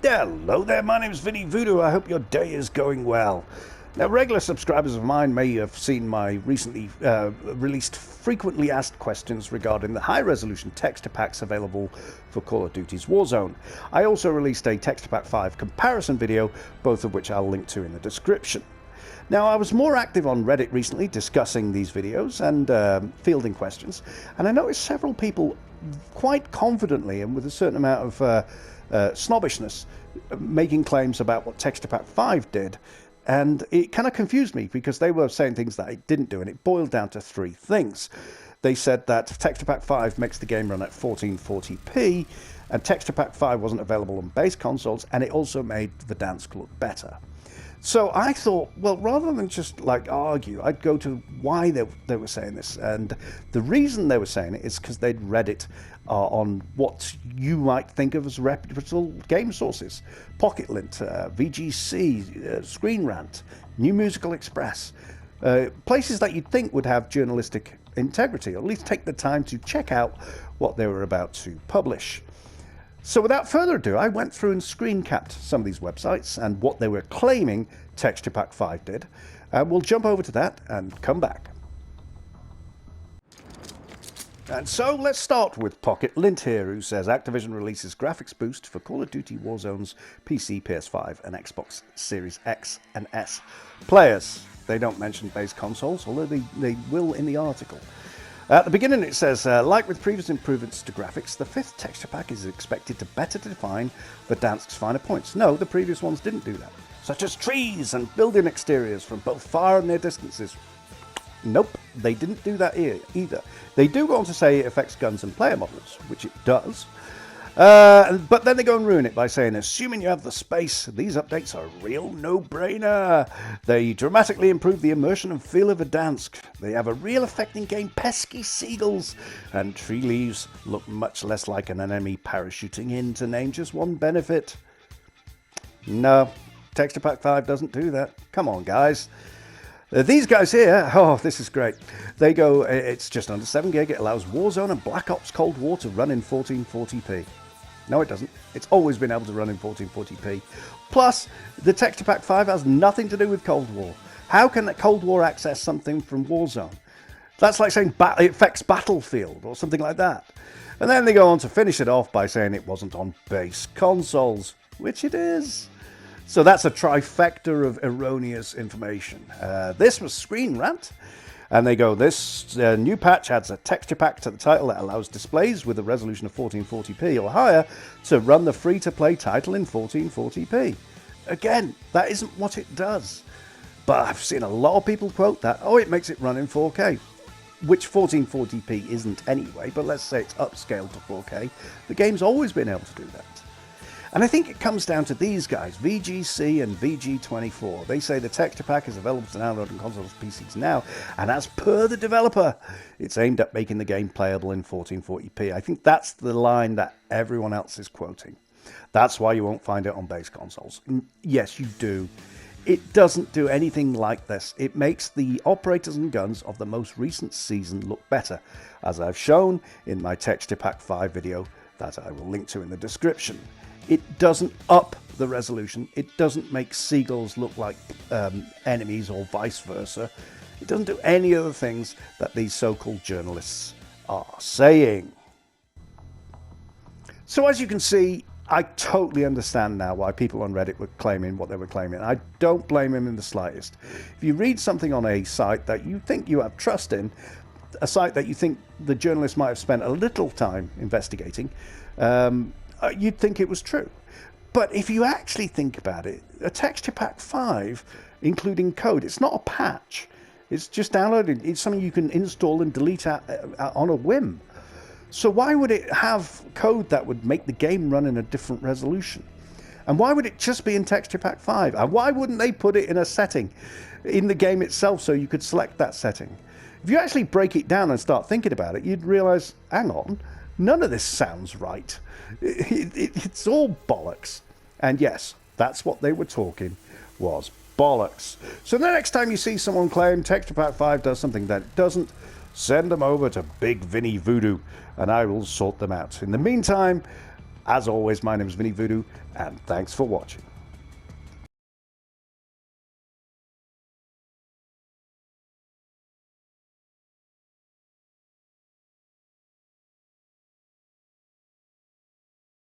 Hello there, my name is Vinny Voodoo. I hope your day is going well. Now, regular subscribers of mine may have seen my recently released frequently asked questions regarding the high-resolution texture packs available for Call of Duty's Warzone. I also released a Texture Pack 5 comparison video, both of which I'll link to in the description. Now, I was more active on Reddit recently discussing these videos and fielding questions, and I noticed several people quite confidently and with a certain amount of snobbishness making claims about what Texture Pack 5 did. And it kind of confused me because they were saying things that it didn't do, and it boiled down to three things. They said that Texture Pack 5 makes the game run at 1440p, and Texture Pack 5 wasn't available on base consoles, and it also made Verdansk look better. So I thought, well, rather than just like argue, I'd go to why they were saying this. And the reason they were saying it is because they'd read it on what you might think of as reputable game sources. PocketLint, VGC, Screen Rant, New Musical Express. Places that you'd think would have journalistic integrity, or at least take the time to check out what they were about to publish. So without further ado, I went through and screen capped some of these websites and what they were claiming Texture Pack 5 did. We'll jump over to that and come back. And so let's start with PocketLint here, who says Activision releases graphics boost for Call of Duty Warzone's PC, PS5 and Xbox Series X and S players. They don't mention base consoles, although they will in the article. At the beginning it says, like with previous improvements to graphics, the fifth texture pack is expected to better define Verdansk's finer points. No, the previous ones didn't do that, such as trees and building exteriors from both far and near distances. Nope, they didn't do that either. They do go on to say it affects guns and player models, which it does. But then they go and ruin it by saying, assuming you have the space, these updates are a real no-brainer. They dramatically improve the immersion and feel of Verdansk. They have a real effect in game, pesky seagulls, and tree leaves look much less like an enemy parachuting in, to name just one benefit. No, Texture Pack 5 doesn't do that. Come on, guys. These guys here, oh, this is great. They go, it's just under 7 gig. It allows Warzone and Black Ops Cold War to run in 1440p. No, it doesn't. It's always been able to run in 1440p. Plus, the Texture Pack 5 has nothing to do with Cold War. How can Cold War access something from Warzone? That's like saying it affects Battlefield or something like that. And then they go on to finish it off by saying it wasn't on base consoles, which it is. So that's a trifecta of erroneous information. This was Screen Rant. And they go, this new patch adds a texture pack to the title that allows displays with a resolution of 1440p or higher to run the free-to-play title in 1440p. Again, that isn't what it does. But I've seen a lot of people quote that, oh, it makes it run in 4K, which 1440p isn't anyway, but let's say it's upscaled to 4K. The game's always been able to do that. And I think it comes down to these guys, VGC and VG24. They say the texture pack is available to download on consoles and PCs now, and as per the developer, it's aimed at making the game playable in 1440p. I think that's the line that everyone else is quoting. That's why you won't find it on base consoles. And yes, you do. It doesn't do anything like this. It makes the operators and guns of the most recent season look better, as I've shown in my Texture Pack 5 video that I will link to in the description. It doesn't up the resolution. It doesn't make seagulls look like enemies or vice versa. It doesn't do any of the things that these so-called journalists are saying. So as you can see, I totally understand now why people on Reddit were claiming what they were claiming. I don't blame them in the slightest. If you read something on a site that you think you have trust in, a site that you think the journalist might have spent a little time investigating, you'd think it was true. But if you actually think about it, a Texture Pack 5, including code, it's not a patch. It's just downloaded. It's something you can install and delete on a whim. So why would it have code that would make the game run in a different resolution? And why would it just be in Texture Pack 5? And why wouldn't they put it in a setting in the game itself so you could select that setting? If you actually break it down and start thinking about it, you'd realize, hang on, none of this sounds right. It's all bollocks. And yes, that's what they were talking, was bollocks. So the next time you see someone claim Texture Pack 5 does something that it doesn't, send them over to Big Vinny Voodoo and I will sort them out. In the meantime, As always, my name is Vinny Voodoo, and thanks for watching.